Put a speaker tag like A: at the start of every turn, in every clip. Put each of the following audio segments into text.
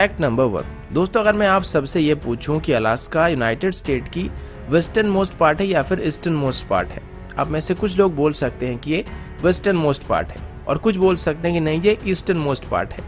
A: Fact number 1। दोस्तों, अगर मैं आप सबसे ये पूछूं कि अलास्का यूनाइटेड स्टेट की वेस्टर्न मोस्ट पार्ट है या फिर ईस्टर्न मोस्ट पार्ट है, आप में से कुछ लोग बोल सकते हैं कि ये वेस्टर्न मोस्ट पार्ट है और कुछ बोल सकते हैं कि नहीं, ये ईस्टर्न मोस्ट पार्ट है।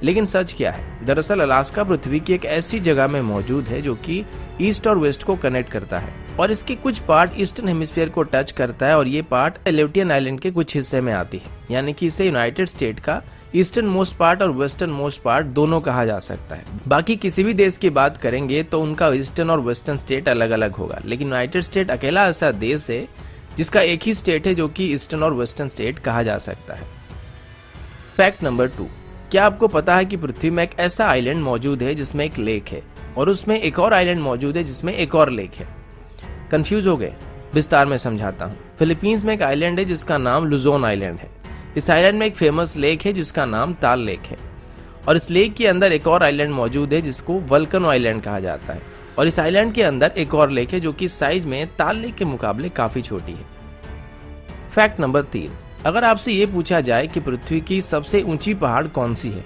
A: लेकिन सच क्या है? दरअसल अलास्का पृथ्वी की एक ऐसी जगह में मौजूद है जो कि ईस्ट और वेस्ट को कनेक्ट करता है और इसके कुछ पार्ट ईस्टर्न हेमिस्फीयर को टच करता है और ये पार्ट एलेutian आइलैंड के कुछ हिस्से में आती है, यानी कि इसे यूनाइटेड स्टेट का ईस्टर्न मोस्ट पार्ट और वेस्टर्न मोस्ट पार्ट दोनों कहा जा सकता है। बाकी किसी भी देश की बात करेंगे तो उनका ईस्टर्न और वेस्टर्न स्टेट अलग अलग होगा, लेकिन यूनाइटेड स्टेट अकेला ऐसा देश है जिसका एक ही स्टेट है जो कि ईस्टर्न और वेस्टर्न स्टेट कहा जा सकता है। Fact number 2। क्या आपको पता है कि पृथ्वी में एक ऐसा आइलैंड मौजूद है जिसमें एक लेक है और उसमें एक और आइलैंड मौजूद है जिसमें एक और लेक है? कंफ्यूज हो गए? विस्तार में समझाता हूँ। फिलीपींस में एक आइलैंड है जिसका नाम लुजोन आइलैंड है। इस आइलैंड में एक फेमस लेक है जिसका नाम ताल लेक है और इस लेक के अंदर एक और आइलैंड मौजूद है जिसको वल्कनो आइलैंड कहा जाता है और इस आइलैंड के अंदर एक और लेक है जो कि साइज में ताल लेक के मुकाबले काफी छोटी है। Fact number 3। अगर आपसे ये पूछा जाए कि पृथ्वी की सबसे ऊंची पहाड़ कौन सी है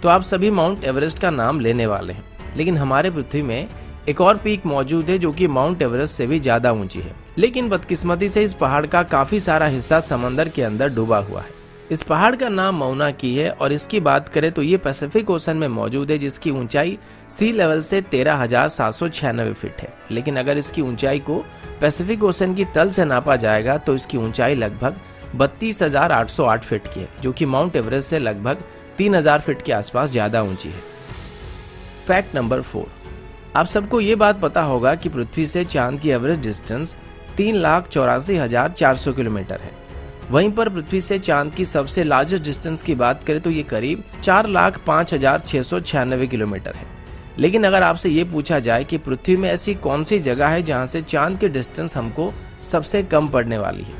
A: तो आप सभी माउंट एवरेस्ट का नाम लेने वाले हैं, लेकिन हमारे पृथ्वी में एक और पीक मौजूद है जो कि माउंट एवरेस्ट से भी ज्यादा ऊंची है, लेकिन बदकिस्मती से इस पहाड़ का काफी सारा हिस्सा समंदर के अंदर डूबा हुआ है। इस पहाड़ का नाम मौना की है और इसकी बात करें तो ये पैसिफिक ओशन में मौजूद है जिसकी ऊंचाई सी लेवल से 13,796 फीट है, लेकिन अगर इसकी ऊंचाई को पैसिफिक ओशन की तल से नापा जाएगा तो इसकी ऊंचाई लगभग 32,808 फीट की है, जो कि माउंट एवरेस्ट से लगभग 3,000 फीट के आसपास ज्यादा ऊंची है। Fact number 4। आप सबको ये बात पता होगा कि पृथ्वी से चांद की एवरेज डिस्टेंस 3,84,400 किलोमीटर है। वहीं पर पृथ्वी से चांद की सबसे लार्जेस्ट डिस्टेंस की बात करें तो ये करीब 4,05,696 किलोमीटर है। लेकिन अगर आपसे ये पूछा जाए कि पृथ्वी में ऐसी कौन सी जगह है जहां से चांद की डिस्टेंस हमको सबसे कम पड़ने वाली है,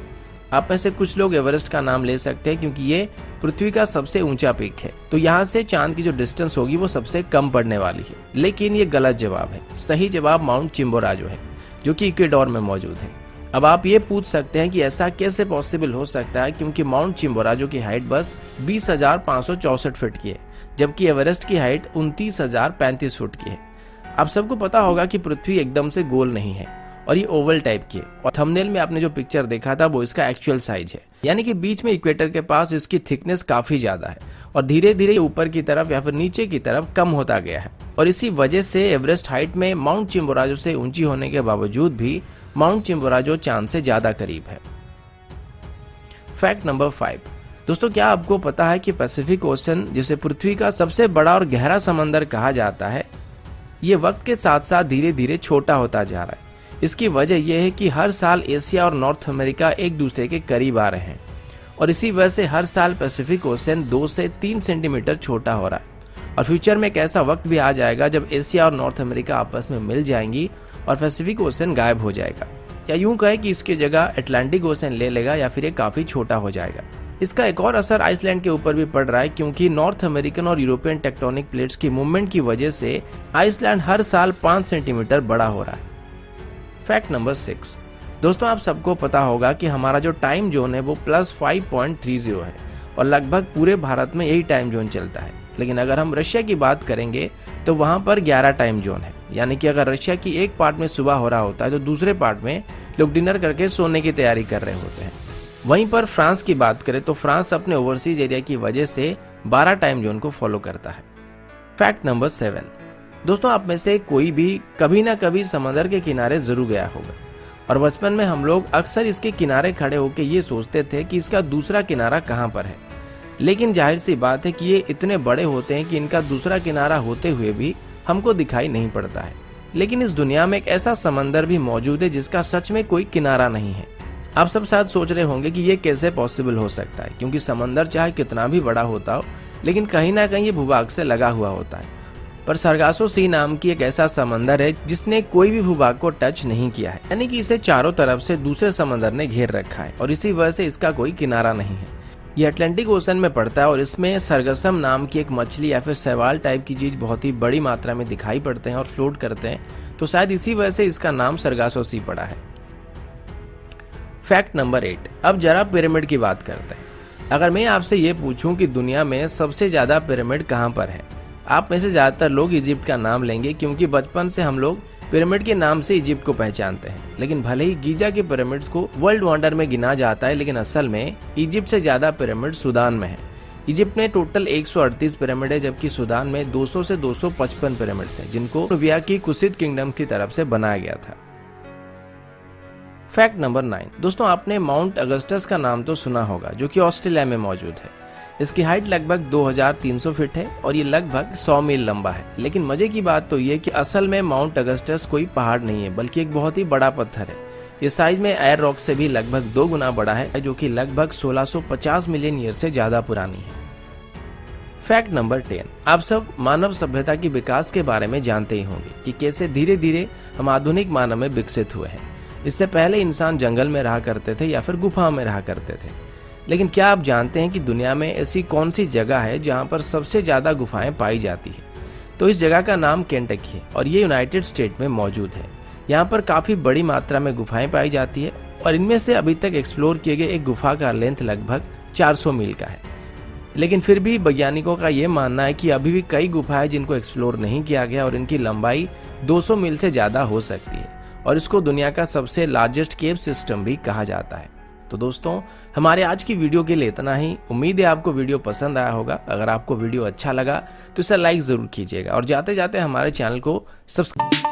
A: आप में से कुछ लोग एवरेस्ट का नाम ले सकते हैं क्योंकि ये पृथ्वी का सबसे ऊंचा पीक है, तो यहाँ से चांद की जो डिस्टेंस होगी वो सबसे कम पड़ने वाली है। लेकिन ये गलत जवाब है। सही जवाब माउंट चिम्बोराजो है जो कि इक्वेडोर में मौजूद है। अब आप ये पूछ सकते हैं कि ऐसा कैसे पॉसिबल हो सकता है, क्योंकि माउंट चिम्बोराजो की हाइट बस 20,564 फीट की है जबकि एवरेस्ट की हाइट 29,035 फुट की है। आप सबको पता होगा कि पृथ्वी एकदम से गोल नहीं है और ये ओवल टाइप की है और थंबनेल में आपने जो पिक्चर देखा था वो इसका एक्चुअल साइज है, यानी कि बीच में इक्वेटर के पास इसकी थिकनेस काफी ज्यादा है और धीरे धीरे ऊपर की तरफ या फिर नीचे की तरफ कम होता गया है और इसी वजह से एवरेस्ट हाइट में माउंट चिम्बोराजो से ऊंची होने के बावजूद भी माउंट चिम्बोराजो चांद से ज्यादा करीब है। Fact number 5। दोस्तों, क्या आपको पता है कि पैसिफिक ओशन, जिसे पृथ्वी का सबसे बड़ा और गहरा समंदर कहा जाता है, ये वक्त के साथ साथ धीरे धीरे छोटा होता जा रहा है। इसकी वजह यह है कि हर साल एशिया और नॉर्थ अमेरिका एक दूसरे के करीब आ रहे हैं और इसी वजह से हर साल पैसिफिक ओशन 2 से 3 सेंटीमीटर छोटा हो रहा है और फ्यूचर में एक ऐसा वक्त भी आ जाएगा जब एशिया और नॉर्थ अमेरिका आपस में मिल जाएंगी और पैसिफिक ओशन गायब हो जाएगा, या यूं कहे कि इसकी जगह अटलांटिक ओशन ले लेगा या फिर ये काफी छोटा हो जाएगा। इसका एक और असर आइसलैंड के ऊपर भी पड़ रहा है, क्योंकि नॉर्थ अमेरिकन और यूरोपियन टेक्टोनिक प्लेट्स की मूवमेंट की वजह से आइसलैंड हर साल 5 सेंटीमीटर बड़ा हो रहा है। Fact number 6। दोस्तों, आप सबको पता होगा कि हमारा जो टाइम जोन है वो +5.30 है और लगभग पूरे भारत में यही टाइम जोन चलता है। लेकिन अगर हम रशिया की बात करेंगे तो वहां पर 11 टाइम जोन है, यानी कि अगर रशिया की एक पार्ट में सुबह हो रहा होता है तो दूसरे पार्ट में लोग डिनर करके सोने की तैयारी कर रहे होते हैं। वहीं पर फ्रांस की बात करें तो फ्रांस अपने ओवरसीज एरिया की वजह से 12 टाइम जोन को फॉलो करता है। Fact number 7। दोस्तों, आप में से कोई भी कभी ना कभी समंदर के किनारे जरूर गया होगा और बचपन में हम लोग अक्सर इसके किनारे खड़े होकर ये सोचते थे कि इसका दूसरा किनारा कहाँ पर है। लेकिन जाहिर सी बात है कि ये इतने बड़े होते हैं कि इनका दूसरा किनारा होते हुए भी हमको दिखाई नहीं पड़ता है। लेकिन इस दुनिया में एक ऐसा समंदर भी मौजूद है जिसका सच में कोई किनारा नहीं है। आप सब शायद सोच रहे होंगे कि ये कैसे पॉसिबल हो सकता है, क्योंकि समंदर चाहे कितना भी बड़ा होता हो लेकिन कहीं ना कहीं ये भूभाग से लगा हुआ होता है। पर सरगासो सी नाम की एक ऐसा समंदर है जिसने कोई भी भूभाग को टच नहीं किया है, यानी कि इसे चारों तरफ से दूसरे समंदर ने घेर रखा है और इसी वजह से इसका कोई किनारा नहीं है। ये अटलांटिक ओशन में पड़ता है और इसमें सरगसम नाम की एक मछली या फिर शैवाल टाइप की चीज बहुत ही बड़ी मात्रा में दिखाई पड़ते हैं और फ्लोट करते हैं, तो शायद इसी वजह से इसका नाम सरगासो सी पड़ा है। Fact number 8। अब जरा पिरामिड की बात करते हैं। अगर मैं आपसे ये पूछूं कि दुनिया में सबसे ज्यादा पिरामिड कहां पर है, आप में से ज़्यादातर लोग इजिप्ट का नाम लेंगे क्योंकि बचपन से हम लोग पिरामिड के नाम से इजिप्ट को पहचानते हैं। लेकिन भले ही गीजा के पिरामिड्स को वर्ल्ड वंडर में गिना जाता है, लेकिन असल में इजिप्ट से ज्यादा पिरामिड सूडान में है। इजिप्ट में टोटल 138 पिरामिड है, जबकि सूडान में 200 से 255 पिरामिड्स हैं, जिनको नुबिया की कुशित किंगडम की तरफ से बनाया गया था। Fact number 9। दोस्तों, आपने माउंट अगस्टस का नाम तो सुना होगा, जो कि ऑस्ट्रेलिया में मौजूद है। इसकी हाइट लगभग 2300 फीट है और ये लगभग 100 मील लंबा है। लेकिन मजे की बात तो ये कि असल में माउंट अगस्टस कोई पहाड़ नहीं है, बल्कि एक बहुत ही बड़ा पत्थर है। ये साइज में एयर रॉक से भी लगभग 2 गुना बड़ा है, जो कि लगभग 1650 मिलियन ईयर से ज्यादा पुरानी है। Fact number 10। आप सब मानव सभ्यता के विकास के बारे में जानते ही होंगे कि कैसे धीरे धीरे हम आधुनिक मानव में विकसित हुए हैं। इससे पहले इंसान जंगल में रहा करते थे या फिर गुफाओं में रहा करते थे। लेकिन क्या आप जानते हैं कि दुनिया में ऐसी कौन सी जगह है जहां पर सबसे ज्यादा गुफाएं पाई जाती है? तो इस जगह का नाम केंटकी है और ये यूनाइटेड स्टेट में मौजूद है। यहाँ पर काफी बड़ी मात्रा में गुफाएं पाई जाती है और इनमें से अभी तक एक्सप्लोर किए गए एक गुफा का लेंथ लगभग 400 मील का है। लेकिन फिर भी वैज्ञानिकों का ये मानना है कि अभी भी कई गुफाएं जिनको एक्सप्लोर नहीं किया गया और इनकी लंबाई 200 मील से ज्यादा हो सकती है और इसको दुनिया का सबसे लार्जेस्ट केव सिस्टम भी कहा जाता है। तो दोस्तों, हमारे आज की वीडियो के लिए इतना ही। उम्मीद है आपको वीडियो पसंद आया होगा। अगर आपको वीडियो अच्छा लगा तो इसे लाइक जरूर कीजिएगा और जाते जाते हमारे चैनल को सब्सक्राइब